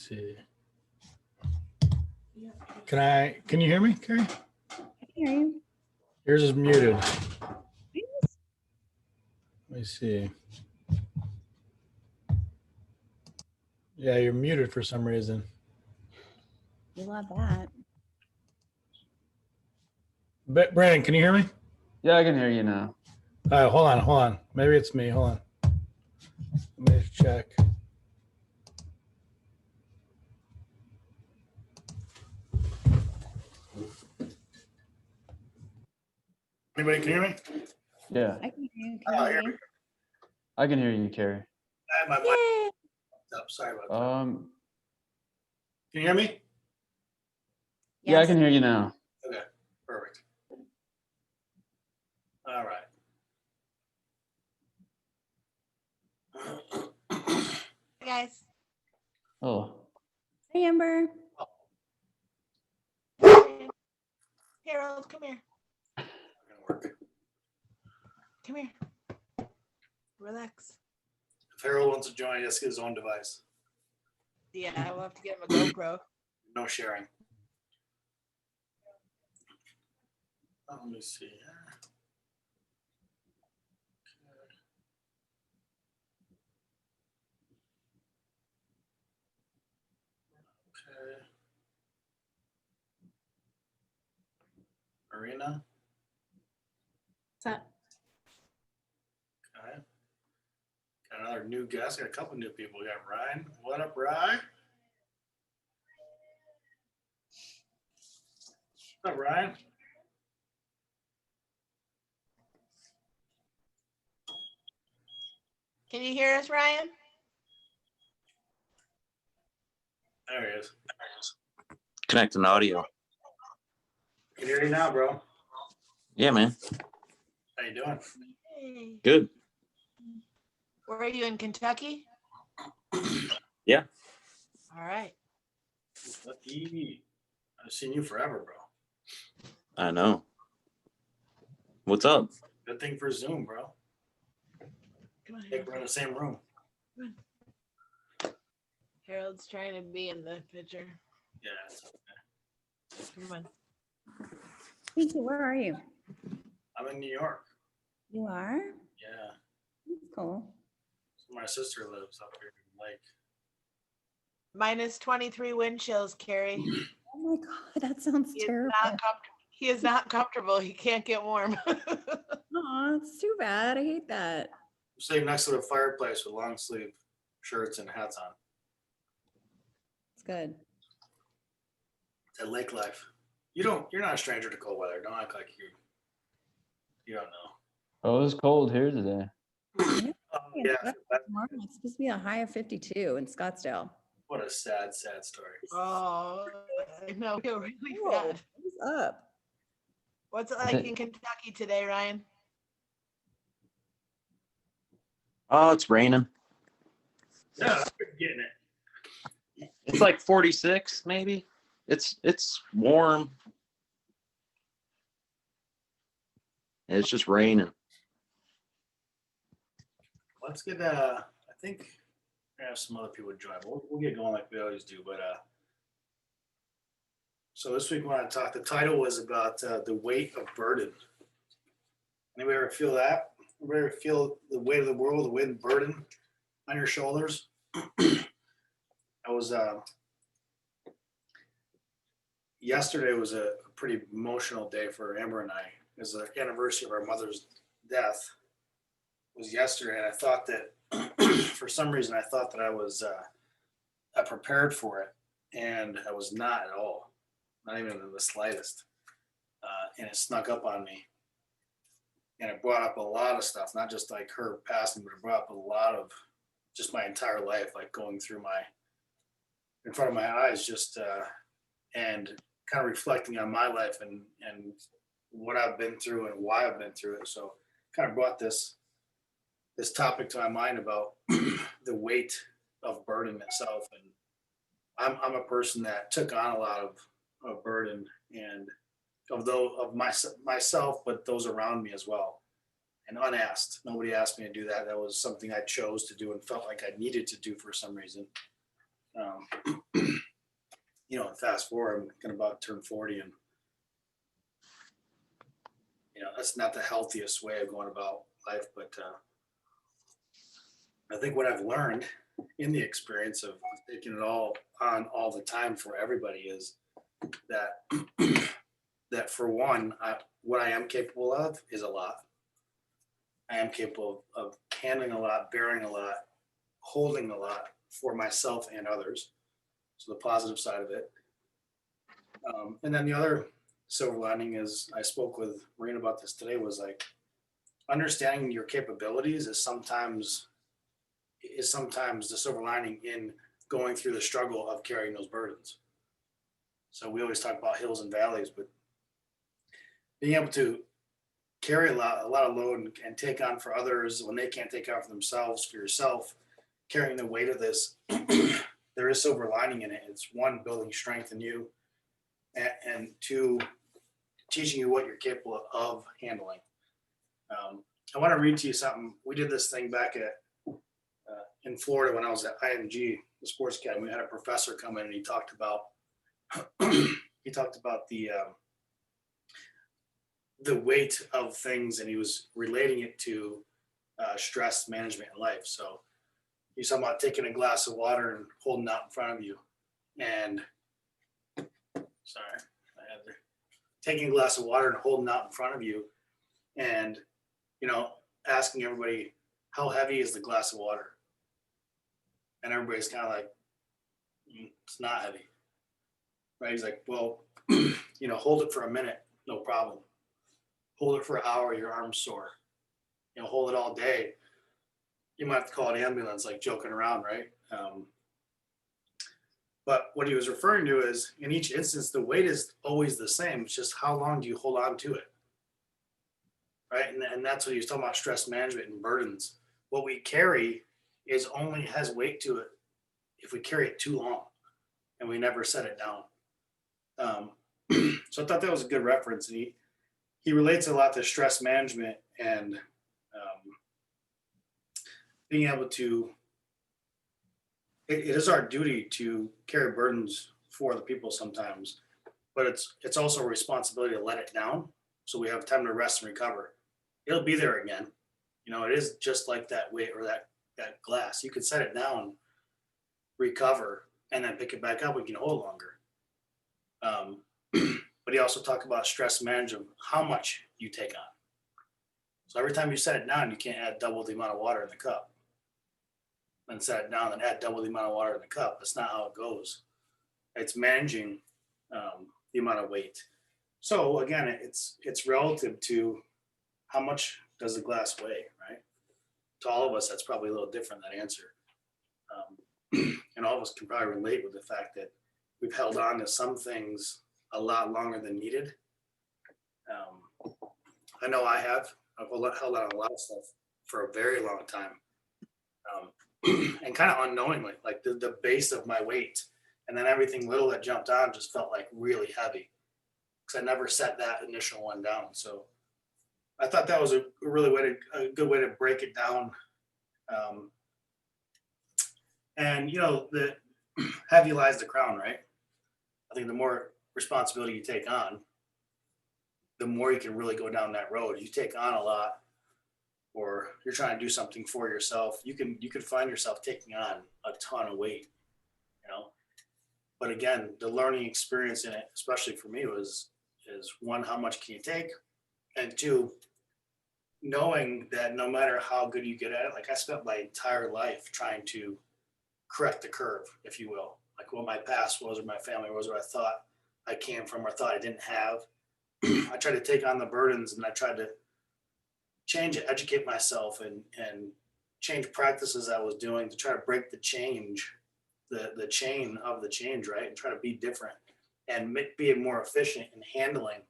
see. Can you hear me, Carrie? I can hear you. Yours is muted. Let me see. Yeah, you're muted for some reason. You love that. Brandon, can you hear me? Yeah, I can hear you now. All right, hold on. Maybe it's me. Hold on. Let me check. Anybody can hear me? Yeah, I can hear you. Oh, here we go. I can hear you, Carrie. I have my mic up. Sorry about that. Can you hear me? Yeah, I can hear you now. Okay, perfect. All right. Hey guys. Oh, Hey, Amber. Harold, come here. Come here. Relax. If Harold wants to join, he has to get his own device. Yeah, I will have to get him a GoPro. No sharing. Let me see here. Okay. Marina. What's up? Okay. Got another new guest. Got a couple new people. We got Ryan. What up, Ryan? What up, Ryan? Can you hear us, Ryan? There he is. Connecting audio. Can hear you now, bro. Yeah, man. How you doing? Hey. Good. Where are you, in Kentucky? Yeah. All right. Lucky. I've seen you forever, bro. I know. What's up? Good thing for Zoom, bro. Come on, I think we're in the same room. Harold's trying to be in the picture. Yeah. It's okay. Come on. Pinky, where are you? I'm in New York. You are? Yeah. That's cool. So my sister lives up here in the lake. Minus 23 wind chills, Carrie. Oh my God, that sounds He is terrible. not he is not comfortable. He can't get warm. Aw, it's too bad. I hate that. I'm sitting next to the fireplace with long sleeve shirts and hats on. It's good. That lake life. You're not a stranger to cold weather. Don't act like you don't know. oh, it was cold here today. Oh, yeah. Tomorrow it's supposed to be a high of 52 in Scottsdale. What a sad story. Oh, I know. Feel really Whoa, bad. what's up? What's it like in Kentucky today, Ryan? Oh, it's raining. Yeah, I'm getting it. It's like 46, maybe. It's warm. It's just raining. Let's get I think I have some other people join. We'll get going like we always do, but so this week we want to talk. The title was about the weight of burden. Anybody ever feel that? Anybody ever feel the weight of the world, the weight of burden on your shoulders? I was yesterday was a pretty emotional day for Amber and I. It was the anniversary of our mother's death. It was yesterday, and I thought that for some reason I thought that I was prepared for it, and I was not at all, not even in the slightest. And it snuck up on me, and it brought up a lot of stuff, not just like her passing, but it brought up a lot of just my entire life, like going through in front of my eyes, just and kind of reflecting on my life and what I've been through and why I've been through it. So kind of brought this topic to my mind about the weight of burden itself. And I'm a person that took on a lot of burden and of myself, but those around me as well. And unasked, nobody asked me to do that. That was something I chose to do and felt like I needed to do for some reason. You know, fast forward, I'm gonna about turn 40, and you know, that's not the healthiest way of going about life, but I think what I've learned in the experience of taking it all on all the time for everybody is that that for one, what I am capable of is a lot. I am capable of handling a lot, bearing a lot, holding a lot for myself and others. So the positive side of it. And then the other silver lining is I spoke with Maureen about this today, was like understanding your capabilities is sometimes the silver lining in going through the struggle of carrying those burdens. So we always talk about hills and valleys, but being able to carry a lot of load and take on for others when they can't take on for themselves, for yourself, carrying the weight of this, there is silver lining in it. It's one, building strength in you, and two, teaching you what you're capable of handling. I want to read to you something. We did this thing back in Florida when I was at IMG, the Sports Academy. We had a professor come in and he talked about the weight of things, and he was relating it to stress management in life. So he's talking about taking a glass of water and holding it out in front of you, and taking a glass of water and holding it out in front of you, and asking everybody, how heavy is the glass of water? And everybody's kind of like, it's not heavy, right? He's like, well, hold it for a minute, no problem. Hold it for an hour, your arm's sore. Hold it all day. You might have to call an ambulance, like joking around, right? But what he was referring to is, in each instance, the weight is always the same. It's just how long do you hold on to it, right? And that's what he was talking about, stress management and burdens. What we carry only has weight to it if we carry it too long and we never set it down. So I thought that was a good reference. And he relates a lot to stress management and being able to, it is our duty to carry burdens for the people sometimes, but it's also a responsibility to let it down so we have time to rest and recover. It'll be there again. It is just like that weight or that glass. You can set it down, recover, and then pick it back up. We can hold longer. But he also talked about stress management, how much you take on. So every time you set it down, you can't add double the amount of water in the cup. Then set it down and add double the amount of water in the cup. That's not how it goes. It's managing the amount of weight. So again, it's relative to how much does the glass weigh, right? To all of us, that's probably a little different, that answer. And all of us can probably relate with the fact that we've held on to some things a lot longer than needed. I know I have. I've held on a lot of stuff for a very long time. And kind of unknowingly, like the base of my weight, and then everything little that jumped on just felt like really heavy because I never set that initial one down. So I thought that was a good way to break it down. And the heavy lies the crown, right? I think the more responsibility you take on, the more you can really go down that road. You take on a lot, or you're trying to do something for yourself, you can find yourself taking on a ton of weight, But again, the learning experience in it, especially for me, is one, how much can you take? And two, knowing that no matter how good you get at it, like I spent my entire life trying to correct the curve, if you will, like what my past was or my family was, or I thought I came from or thought I didn't have. I tried to take on the burdens, and I tried to change it, educate myself, and change practices I was doing to try to break the chain of the change, right? And try to be different and be more efficient in handling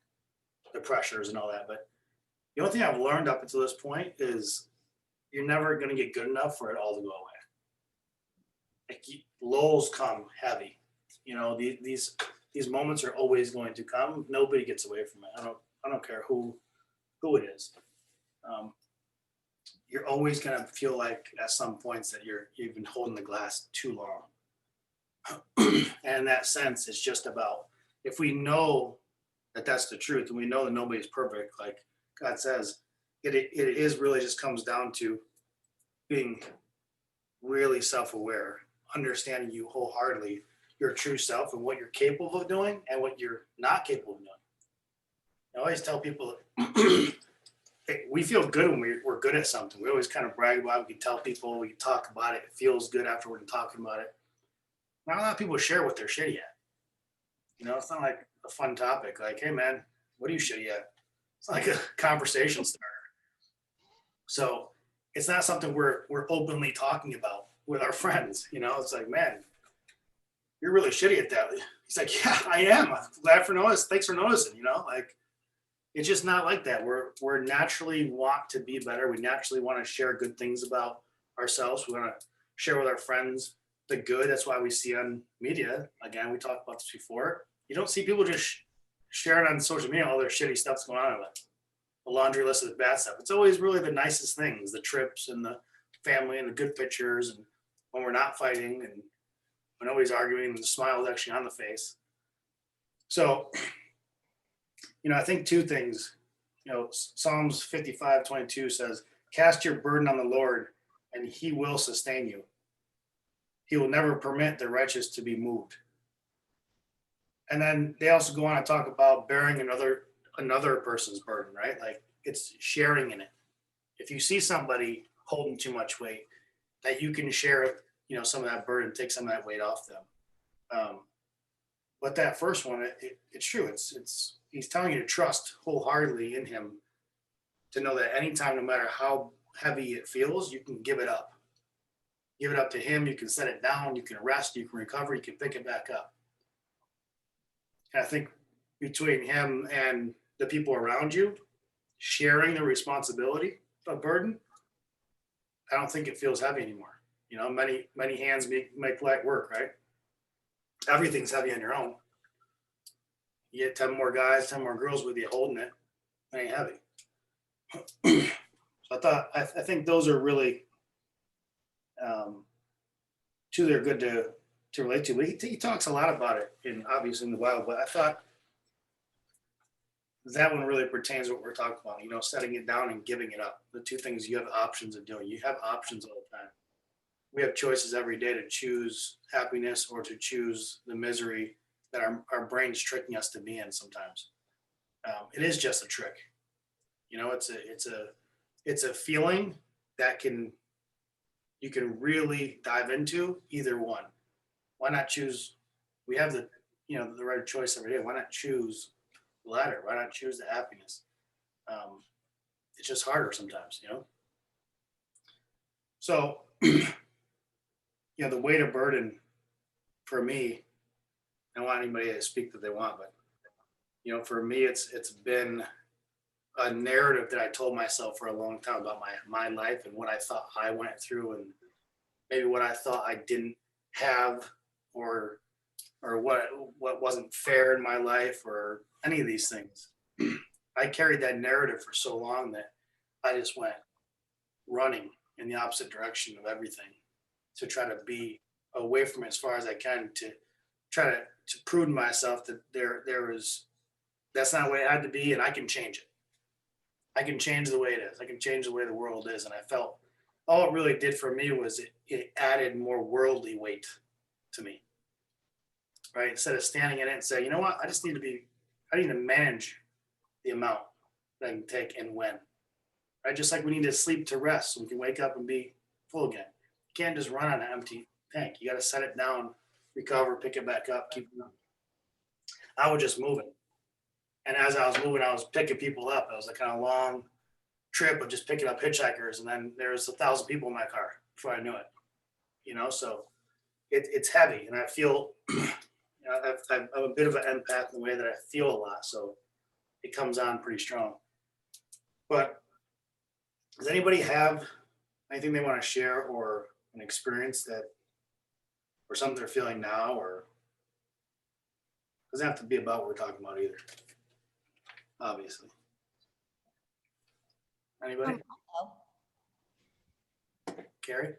the pressures and all that. But the only thing I've learned up until this point is you're never going to get good enough for it all to go away. Like lulls come heavy. These moments are always going to come. Nobody gets away from it. I don't care who it is. You're always going to feel like at some points that you've been holding the glass too long. And in that sense, it's just about, if we know that that's the truth, and we know that nobody's perfect, like God says, it is really just comes down to being really self-aware, understanding you wholeheartedly, your true self and what you're capable of doing and what you're not capable of doing. I always tell people hey, we feel good when we're good at something. We always kind of brag about it. We can tell people, we can talk about it. It feels good afterward and talking about it. Not a lot of people share what they're shitty at. You know, it's not like a fun topic. Like, hey man, what are you shitty at? It's like a conversation starter. So it's not something we're openly talking about with our friends. You know, it's like, man, you're really shitty at that. He's like, yeah, I am. I'm glad for notice. Thanks for noticing. You know, like it's just not like that. We're naturally want to be better. We naturally want to share good things about ourselves. We want to share with our friends the good. That's why we see on media. Again, we talked about this before. You don't see people just sharing on social media all their shitty stuff's going on. Like a laundry list of the bad stuff. It's always really the nicest things, the trips and the family and the good pictures, and when we're not fighting and when nobody's arguing and the smile is actually on the face. So, you know, I think two things, you know, Psalms 55:22 says, cast your burden on the Lord and he will sustain you. He will never permit the righteous to be moved. And then they also go on to talk about bearing another person's burden, right? Like it's sharing in it. If you see somebody holding too much weight, that you can share, you know, some of that burden, take some of that weight off them. But that first one, it's true. It's he's telling you to trust wholeheartedly in him, to know that anytime, no matter how heavy it feels, you can give it up. Give it up to him. You can set it down. You can rest. You can recover. You can pick it back up. And I think between him and the people around you, sharing the responsibility of burden, I don't think it feels heavy anymore. You know, many hands make light work, right? Everything's heavy on your own. You get 10 more guys, 10 more girls with you holding it, it ain't heavy. So I think those are really two that are good to relate to. But he talks a lot about it obviously in the Bible, but I thought that one really pertains to what we're talking about, you know, setting it down and giving it up. The two things you have options of doing. You have options all the time. We have choices every day to choose happiness or to choose the misery that our brain's tricking us to be in sometimes. It is just a trick. You know, it's a feeling that you can really dive into either one. Why not choose? We have the right choice every day. Why not choose the latter? Why not choose the happiness? It's just harder sometimes, you know? So, you know, the weight of burden for me, I don't want anybody to speak that they want, but, you know, for me, it's been a narrative that I told myself for a long time about my life and what I thought I went through and maybe what I thought I didn't have or what wasn't fair in my life or any of these things. I carried that narrative for so long that I just went running in the opposite direction of everything to try to be away from it as far as I can, to try to prove to myself that that's not the way it had to be and I can change it. I can change the way it is. I can change the way the world is. And I felt all it really did for me was it added more worldly weight to me. Right? Instead of standing in it and saying, you know what, I need to manage the amount that I can take and when. Right? Just like we need to sleep to rest so we can wake up and be full again. You can't just run on an empty tank. You got to set it down, recover, pick it back up, keep it up. I was just moving. And as I was moving, I was picking people up. It was a kind of long trip of just picking up hitchhikers. And then there was 1,000 people in my car before I knew it. You know, so it's heavy. And I feel, you know, I'm a bit of an empath in the way that I feel a lot. So it comes on pretty strong. But does anybody have anything they want to share or an experience that, or something they're feeling now, or doesn't have to be about what we're talking about either, obviously. Anybody? Hello. Carrie?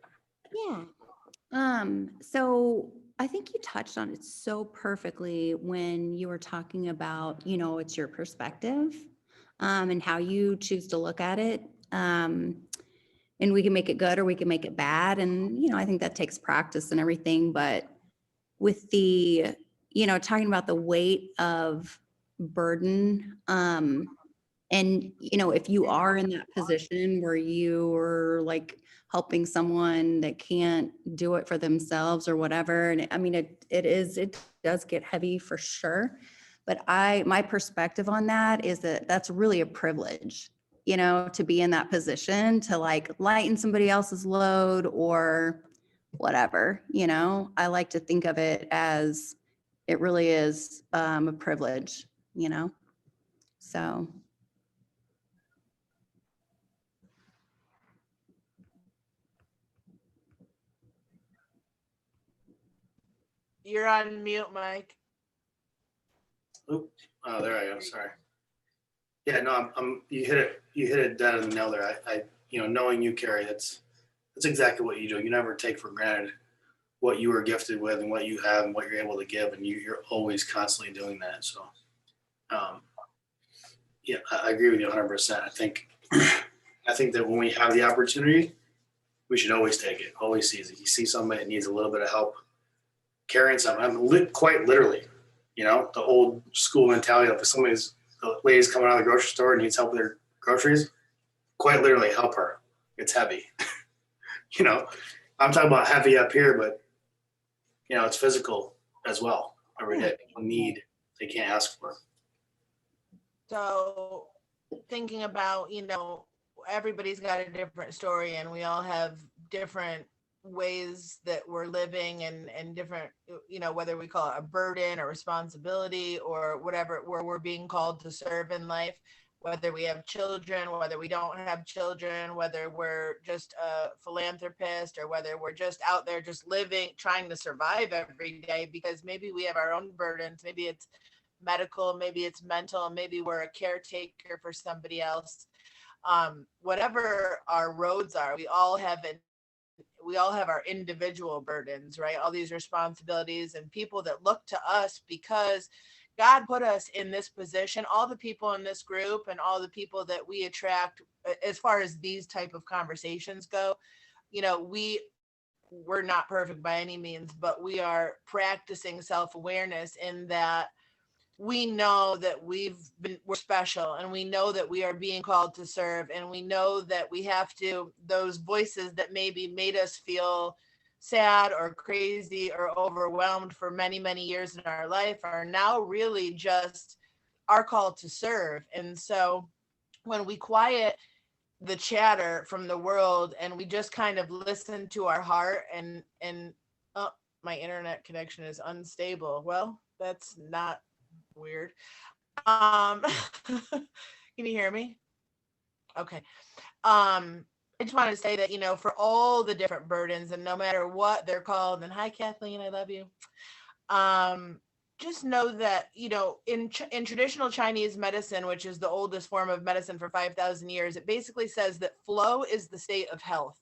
Yeah. So I think you touched on it so perfectly when you were talking about, it's your perspective, and how you choose to look at it. And we can make it good or we can make it bad. And, I think that takes practice and everything. But with the, talking about the weight of burden, and, if you are in that position where you are like helping someone that can't do it for themselves or whatever, and I mean, it does get heavy for sure. But my perspective on that is that that's really a privilege, to be in that position to like lighten somebody else's load or whatever, I like to think of it as it really is a privilege, so. You're on mute, Mike. Oop. Oh, there I go. Sorry. Yeah, no, you hit it dead on the nail there. Knowing you, Carrie, that's exactly what you do. You never take for granted what you are gifted with and what you have and what you're able to give. And you're always constantly doing that. So, yeah, I agree with you 100%. I think that when we have the opportunity, we should always take it, always seize it. You see somebody that needs a little bit of help carrying something, quite literally, the old school mentality of if the lady's coming out of the grocery store and needs help with her groceries, quite literally help her. It's heavy. I'm talking about heavy up here, but it's physical as well. Every day people need, they can't ask for. So thinking about, everybody's got a different story and we all have different ways that we're living and different, whether we call it a burden or responsibility or whatever, where we're being called to serve in life, whether we have children, whether we don't have children, whether we're just a philanthropist or whether we're just out there just living, trying to survive every day, because maybe we have our own burdens. Maybe it's medical, maybe it's mental, maybe we're a caretaker for somebody else. Whatever our roads are, we all have our individual burdens, right? All these responsibilities and people that look to us because God put us in this position, all the people in this group and all the people that we attract, as far as these type of conversations go, we're not perfect by any means, but we are practicing self-awareness in that we know that we're special and we know that we are being called to serve, and we know that we have to, those voices that maybe made us feel sad or crazy or overwhelmed for many, many years in our life are now really just our call to serve. And so when we quiet the chatter from the world and we just kind of listen to our heart and oh, my internet connection is unstable. Well, that's not weird. Can you hear me? Okay. I just want to say that, for all the different burdens and no matter what they're called, and hi, Kathleen, I love you. Just know that, in traditional Chinese medicine, which is the oldest form of medicine for 5,000 years, it basically says that flow is the state of health.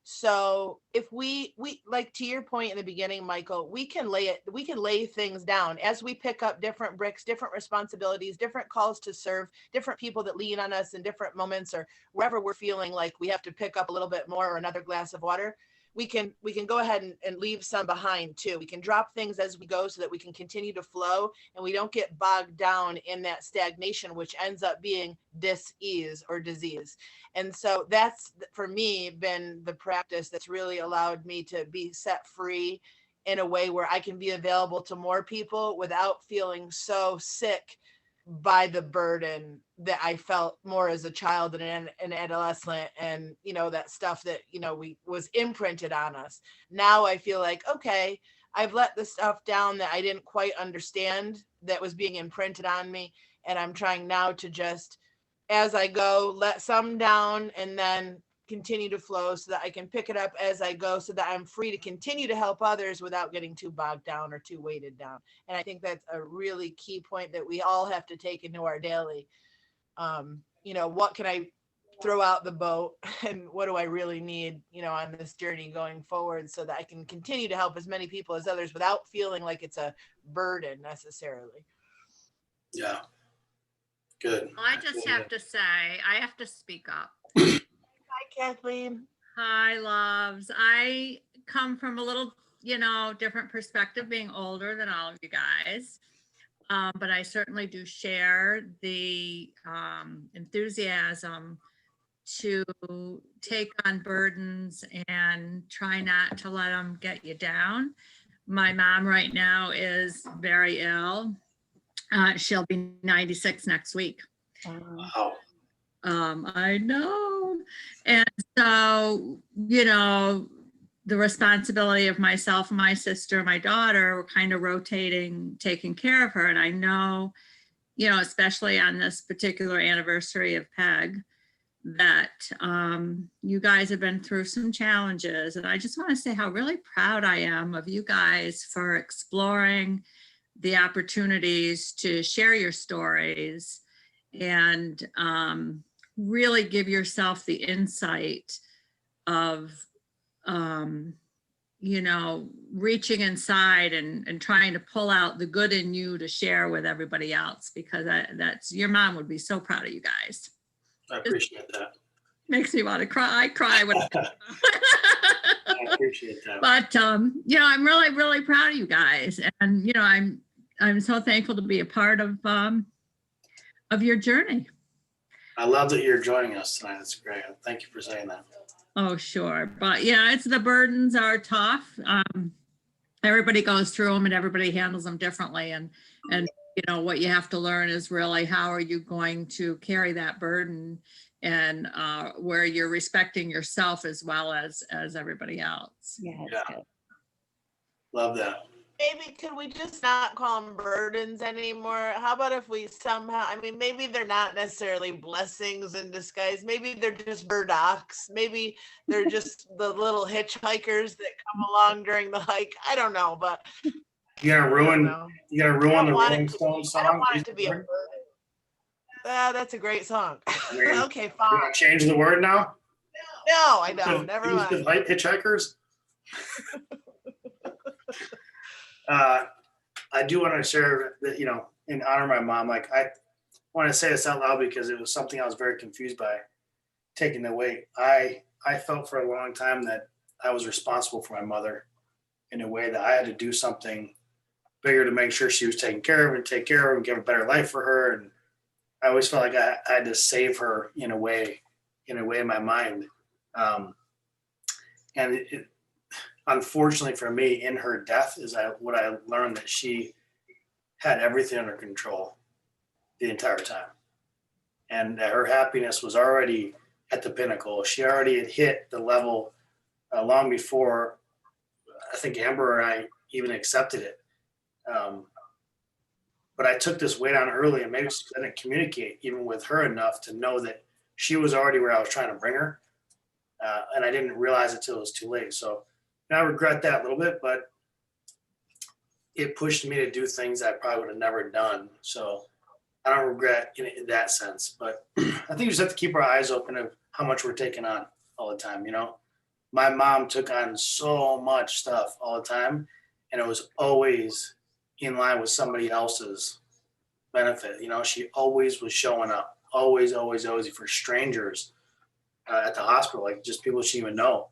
So if we like to your point in the beginning, Michael, we can lay things down as we pick up different bricks, different responsibilities, different calls to serve, different people that lean on us in different moments or wherever we're feeling like we have to pick up a little bit more or another glass of water. We can go ahead and leave some behind too. We can drop things as we go so that we can continue to flow and we don't get bogged down in that stagnation, which ends up being dis-ease or disease. And so that's, for me, been the practice that's really allowed me to be set free in a way where I can be available to more people without feeling so sick by the burden that I felt more as a child and an adolescent, and that stuff that we was imprinted on us. Now I feel like, okay, I've let the stuff down that I didn't quite understand that was being imprinted on me, and I'm trying now to just, as I go, let some down and then continue to flow so that I can pick it up as I go so that I'm free to continue to help others without getting too bogged down or too weighted down. And I think that's a really key point that we all have to take into our daily, what can I throw out the boat and what do I really need, on this journey going forward so that I can continue to help as many people as others without feeling like it's a burden necessarily. Yeah. Good. I just have to say, I have to speak up. Hi, Kathleen. Hi, loves. I come from a little, different perspective, being older than all of you guys. But I certainly do share the enthusiasm to take on burdens and try not to let them get you down. My mom right now is very ill. She'll be 96 next week. Wow. I know. And so, the responsibility of myself and my sister, my daughter, were kind of rotating, taking care of her. And I know, especially on this particular anniversary of Peg, that you guys have been through some challenges. And I just want to say how really proud I am of you guys for exploring the opportunities to share your stories and really give yourself the insight of reaching inside and trying to pull out the good in you to share with everybody else, because that's your mom would be so proud of you guys. I appreciate that. Makes me want to cry. I cry when I appreciate that. but I'm really, really proud of you guys. And I'm so thankful to be a part of your journey. I love that you're joining us tonight. That's great. Thank you for saying that. Oh, sure. But yeah, the burdens are tough. Everybody goes through them and everybody handles them differently. And what you have to learn is really how are you going to carry that burden, and where you're respecting yourself as well as everybody else. Yeah. Yeah. Love that. Maybe could we just not call them burdens anymore? How about if we somehow, maybe they're not necessarily blessings in disguise. Maybe they're just burdocks. Maybe they're just the little hitchhikers that come along during the hike. I don't know, but You're gonna ruin the Rolling Stones song. I don't want it to be a burden. That's a great song. Okay, You're fine. gonna change the word now? No, I don't. Never mind. Light hitchhikers. I do want to share that, in honor of my mom, I want to say this out loud because it was something I was very confused by, taking the weight. I felt for a long time that I was responsible for my mother in a way that I had to do something bigger to make sure she was taken care of and take care of and give a better life for her. And I always felt like I had to save her in a way in my mind. And unfortunately for me, in her death what I learned, that she had everything under control the entire time. And that her happiness was already at the pinnacle. She already had hit the level long before I think Amber and I even accepted it. But I took this weight on early, and maybe I didn't communicate even with her enough to know that she was already where I was trying to bring her. And I didn't realize it till it was too late. So I regret that a little bit, but it pushed me to do things I probably would have never done. So I don't regret in that sense, but I think we just have to keep our eyes open of how much we're taking on all the time. My mom took on so much stuff all the time, and it was always in line with somebody else's benefit. She always was showing up, always for strangers at the hospital, like just people she didn't even know.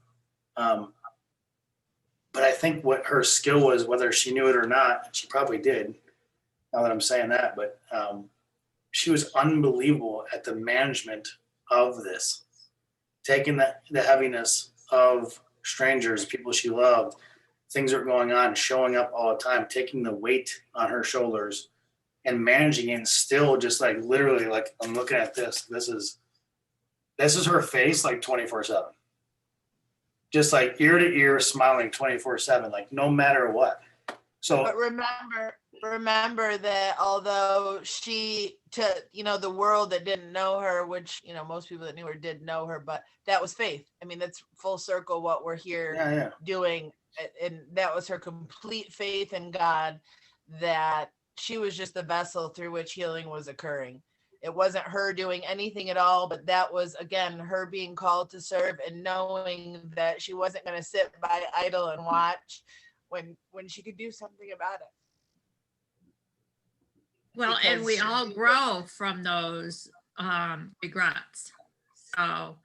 But I think what her skill was, whether she knew it or not, she probably did, now that I'm saying that, but she was unbelievable at the management of this, taking the heaviness of strangers, people she loved, things that were going on, showing up all the time, taking the weight on her shoulders and managing it, and still just like literally, like I'm looking at this is her face, like 24/7. Just like ear to ear, smiling 24/7, like no matter what. So, but remember that although she, the world that didn't know her, which most people that knew her did know her, but that was faith. That's full circle what we're here doing, and that was her complete faith in God, that she was just the vessel through which healing was occurring. It wasn't her doing anything at all, but that was, again, her being called to serve and knowing that she wasn't going to sit by idle and watch when she could do something about it. Well, and we Because- all grow from those regrets. So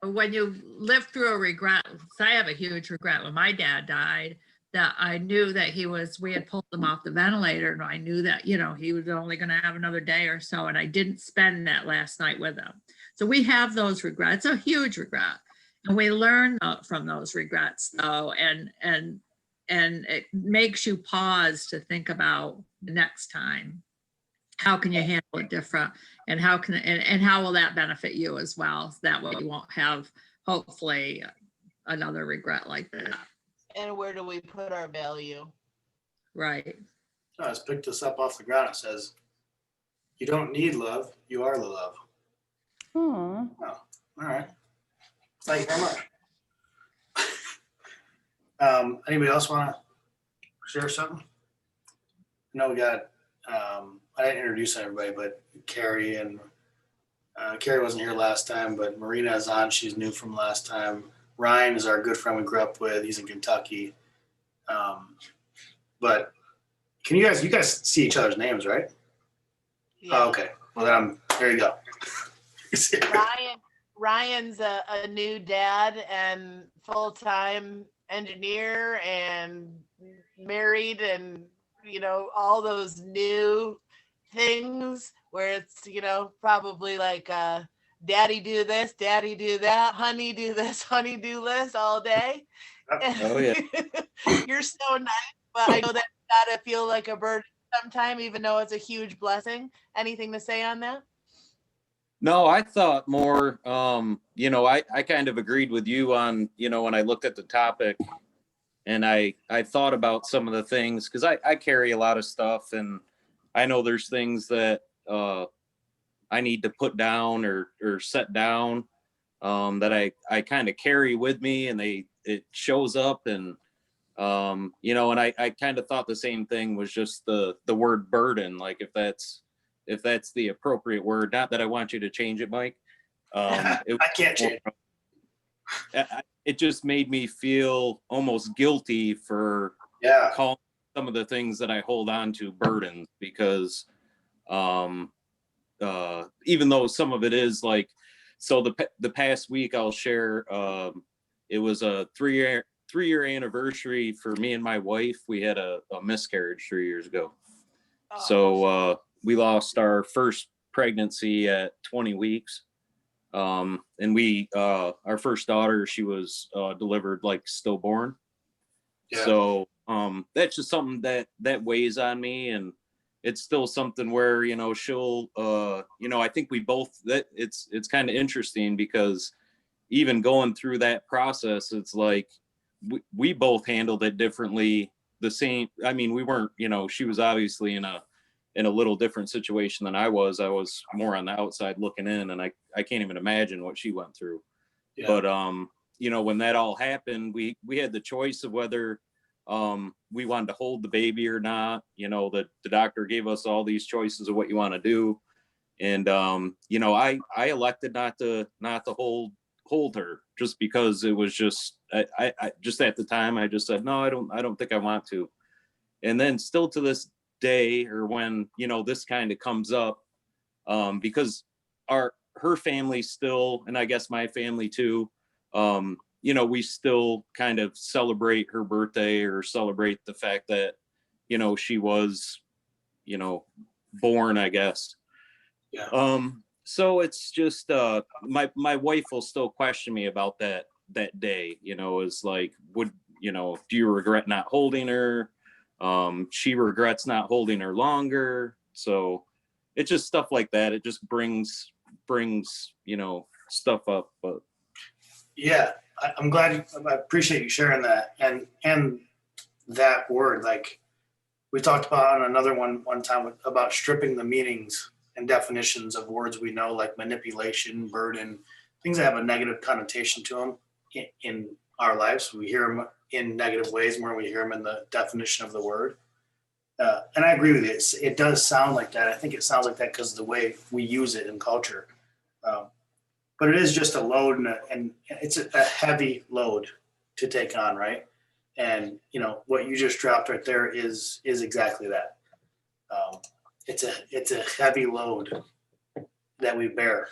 when you live through a regret, so I have a huge regret when my dad died, that I knew that we had pulled him off the ventilator, and I knew that, you know, he was only going to have another day or so, and I didn't spend that last night with him. So we have those regrets, a huge regret, and we learn from those regrets, though, and it makes you pause to think about the next time. How can you handle it different, and how will that benefit you as well? So that way you won't have, hopefully, another regret like that. And where do we put our value? Right. I just picked this up off the ground. It says, "You don't need love. You are the love." Aw. All right. Thank you very much. Anybody else want to share something? No, we got, I didn't introduce everybody, but Carrie and Carrie wasn't here last time, but Marina is on. She's new from last time. Ryan is our good friend we grew up with. He's in Kentucky. But can you guys see each other's names, right? Yeah. Oh, okay. Well, then there you go. Ryan's a new dad and full-time engineer and married, and you know, all those new things where it's, you know, probably like daddy do this, daddy do that, honey do this, honey do this all day. Oh, yeah. You're so nice, but I know that gotta feel like a burden sometime, even though it's a huge blessing. Anything to say on that? No, I thought more, you know, I kind of agreed with you on, you know, when I looked at the topic, and I thought about some of the things, because I carry a lot of stuff, and I know there's things that I need to put down or set down, that I kind of carry with me, and it shows up, and you know, and I kind of thought the same thing was just the word burden, like if that's the appropriate word. Not that I want you to change it, Mike. I can't change. It just made me feel almost guilty for Yeah. calling some of the things that I hold on to burdens, because even though some of it is like, so the past week I'll share, it was a three-year anniversary for me and my wife. We had a miscarriage 3 years ago. Oh, So we lost our first pregnancy at 20 weeks. And we, our first daughter, she was delivered like stillborn. Yeah. So that's just something that weighs on me, and it's still something where, you know, she'll, you know, I think we both, that it's kind of interesting, because even going through that process, it's like we both handled it differently. The same, I mean, we weren't, you know, she was obviously in a little different situation than I was. I was more on the outside looking in, and I can't even imagine what she went through. Yeah. But you know, when that all happened, we had the choice of whether we wanted to hold the baby or not. You know, the doctor gave us all these choices of what you want to do, and you know, I elected not to hold her, just because it was just I just at the time I just said no, I don't think I want to. And then still to this day, or when, you know, this kind of comes up, because her family still, and I guess my family too, you know, we still kind of celebrate her birthday, or celebrate the fact that, you know, she was, you know, born, I guess. Yeah. So it's just my wife will still question me about that day, you know, is like, you know, do you regret not holding her? She regrets not holding her longer. So it's just stuff like that. It just brings, you know, stuff up. But Yeah, I'm glad. I appreciate you sharing that, and that word, like we talked about on another one time about stripping the meanings and definitions of words we know, like manipulation, burden, things that have a negative connotation to them in our lives. We hear them in negative ways more than we hear them in the definition of the word. And I agree with you. It does sound like that. I think it sounds like that because of the way we use it in culture. But it is just a load, and it's a heavy load to take on, right? And what you just dropped right there is exactly that. It's a heavy load that we bear.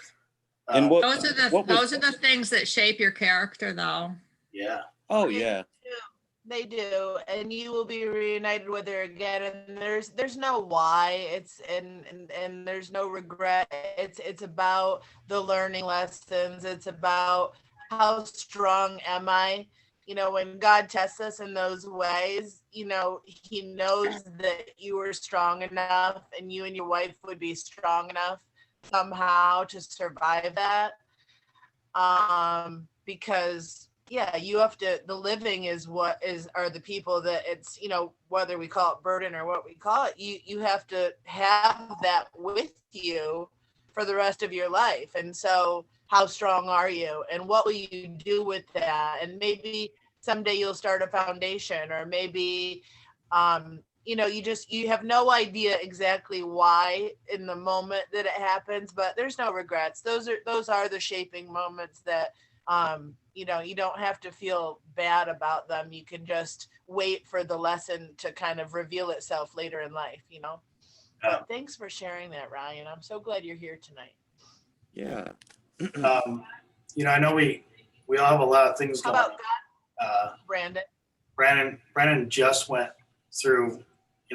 And what was- Those are the things that shape your character, though. Yeah. Oh, They yeah. do. They do, and you will be reunited with her again. And there's no why. It's and there's no regret. It's about the learning lessons. It's about how strong am I. When God tests us in those ways, He knows that you are strong enough, and you and your wife would be strong enough somehow to survive that. Because you have to, the living are the people that it's, whether we call it burden or what we call it, you have to have that with you for the rest of your life. And so how strong are you, and what will you do with that? And maybe someday you'll start a foundation, or maybe, you have no idea exactly why in the moment that it happens, but there's no regrets. Those are the shaping moments that, you don't have to feel bad about them. You can just wait for the lesson to kind of reveal itself later in life, But thanks for sharing that, Ryan. I'm so glad you're here tonight. Yeah. I know we all have a lot of things How going about on. Brandon? Brandon just went through,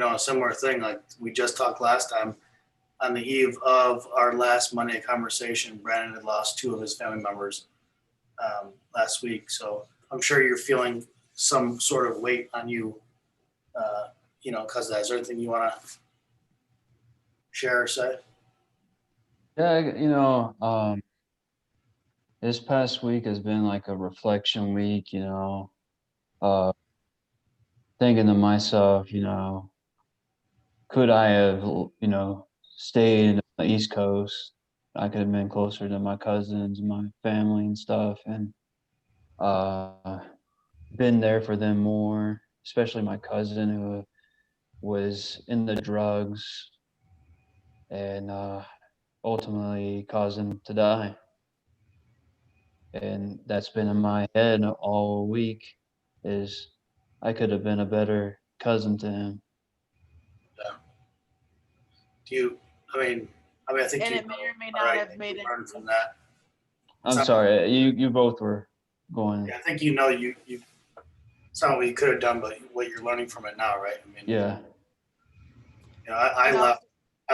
a similar thing. Like we just talked last time, on the eve of our last Monday conversation, Brandon had lost 2 of his family members last week. So I'm sure you're feeling some sort of weight on you, because is there anything you want to share or say? Yeah, this past week has been like a reflection week, thinking to myself, could I have, stayed on the East Coast? I could have been closer to my cousins, my family and stuff, and been there for them more, especially my cousin who was in the drugs and ultimately caused him to die. And that's been in my head all week, is I could have been a better cousin to him. I think And you it may or may all not right, have made it. learn from that. I'm sorry, you both were going. Yeah, I think you it's not what you could have done, but what you're learning from it now, right? Yeah. I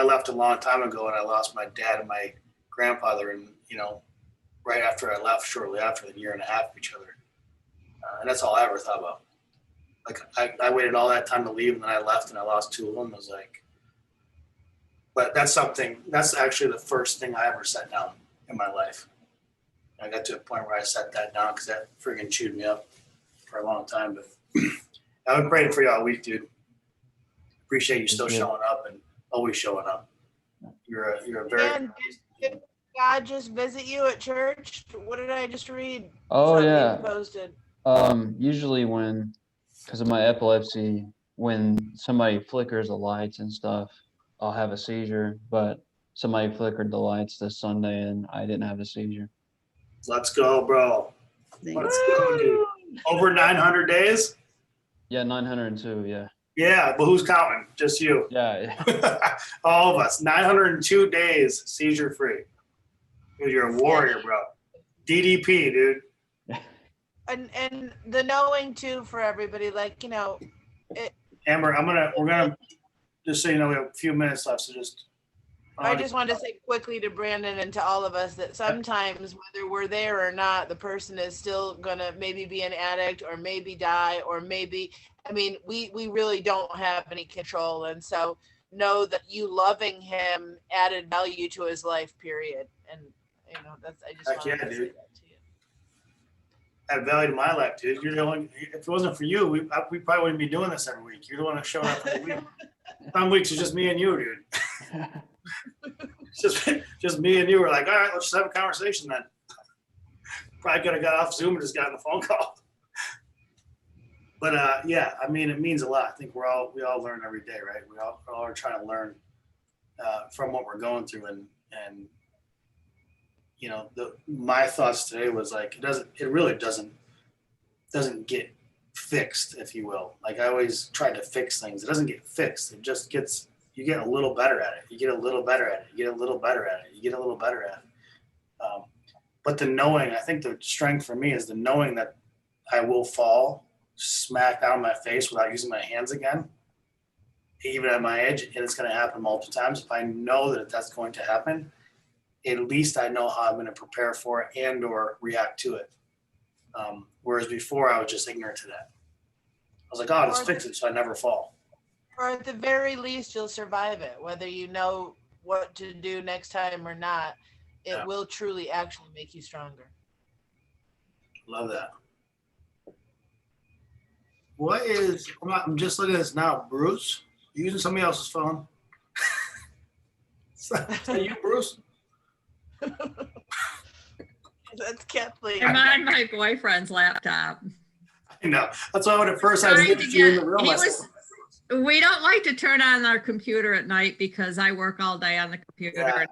left a long time ago, and I lost my dad and my grandfather, and right after I left, shortly after, the year and a half of each other, and that's all I ever thought about. Like I waited all that time to leave, and then I left, and I lost 2 of them. I was like, but that's actually the first thing I ever set down in my life. I got to a point where I set that down because that friggin' chewed me up for a long time. But I've been praying for you all week, dude. Appreciate you still showing up and always showing up. You're a very. And did God just visit you at church? What did I just read? Oh, Something yeah. Posted. Usually because of my epilepsy, when somebody flickers the lights and stuff, I'll have a seizure. But somebody flickered the lights this Sunday and I didn't have a seizure. Let's go, bro. Let's go, dude. Over 900 days? Yeah, 902, yeah. Yeah, but who's counting? Just you. Yeah. All of us. 902 days seizure free. Dude, you're a warrior, bro. DDP, dude. And the knowing too for everybody, Amber, we're gonna just so you know we have a few minutes left, so just I just wanted to say quickly to Brandon and to all of us that sometimes whether we're there or not, the person is still gonna maybe be an addict or maybe die or maybe, we really don't have any control. And so know that you loving him added value to his life, period. And I just wanted to say that to you. add value to my life, dude. You're the only. If it wasn't for you, we probably wouldn't be doing this every week. You're the one that showed up every week. Some weeks it's just me and you, dude. It's just me and you. We're like, all right, let's just have a conversation then. Probably could have got off Zoom and just got on the phone call. But yeah, I mean, it means a lot. I think we all learn every day, right? We all are trying to learn from what we're going through, and you know, my thoughts today was like, it really doesn't get fixed, if you will. Like I always try to fix things. It doesn't get fixed. It just gets, you get a little better at it. You get a little better at it. You get a little better at it. You get a little better at it. But the knowing, I think the strength for me is the knowing that I will fall smack down my face without using my hands again, even at my age, and it's going to happen multiple times. If I know that that's going to happen, at least I know how I'm going to prepare for it and or react to it. Whereas before I was just ignorant to that. I was like, oh, I'll just fix it so I never fall. Or at the very least, you'll survive it, whether you know what to do next time or not. It will truly actually make you stronger. Love that. What is, I'm just looking at this now, Bruce, you using somebody else's phone? Is that you, Bruce? That's Kathleen. I'm on my boyfriend's laptop. I know. That's why at first I was Trying to you in the get- room. he I said, was- We don't like to turn on our computer at night because I work all day on the computer. yeah, I got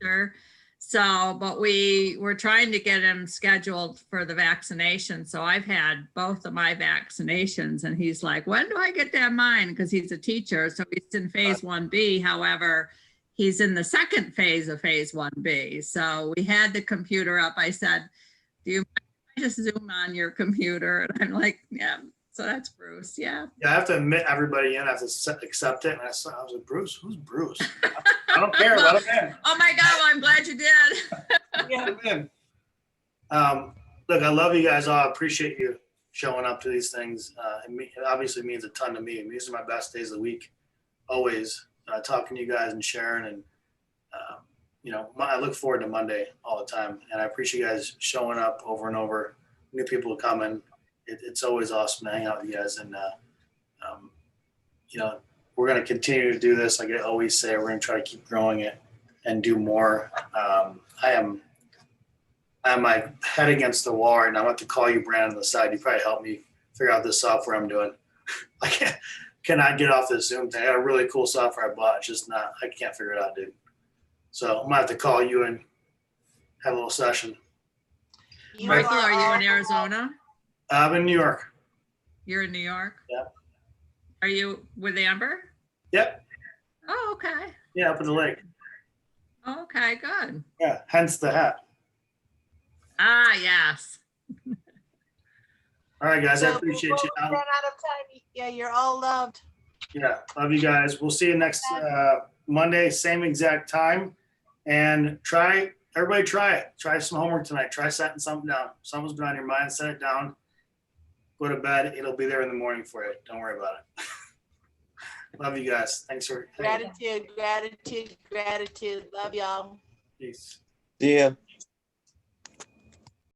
you. So, but we were trying to get him scheduled for the vaccination. So I've had both of my vaccinations and he's like, when do I get that mine? Because he's a teacher. So he's in phase 1B. However, he's in the second phase of phase 1B. So we had the computer up. I said, do you mind if I just zoom on your computer? And I'm like, yeah. So that's Bruce. Yeah. Yeah, I have to admit everybody in, I have to accept it. And I was like, Bruce, who's Bruce? I don't care. Let him in. Oh my God, well, I'm glad you did. Yeah. Let him in. Look, I love you guys all. I appreciate you showing up to these things. It obviously means a ton to me. These are my best days of the week, always. Talking to you guys and sharing. And, you know, I look forward to Monday all the time. And I appreciate you guys showing up over and over. New people coming. It's always awesome to hang out with you guys. And, you know, we're going to continue to do this. Like I always say, we're going to try to keep growing it and do more. I'm my head against the wall right now. I'm going to have to call you, Brandon, on the side. You probably help me figure out this software I'm doing. I cannot get off this Zoom thing. I got a really cool software I bought. It's just not, I can't figure it out, dude. So I'm going to have to call you and have a little session. Michael, are you in Arizona? I'm in New York. You're in New York? Yeah. Are you with Amber? Yep. Oh, okay. Yeah, up in the lake. Oh, okay, good. Yeah, hence the hat. Ah, yes. All right, guys, I So appreciate before you. we run out of time. Yeah, you're all loved. Yeah, love you guys. We'll see you next Monday, same exact time. And everybody try it. Try some homework tonight. Try setting something down. Something's been on your mind, set it down. Go to bed. It'll be there in the morning for you. Don't worry about it. Love you guys. Thanks for Gratitude. Love y'all. peace. See ya.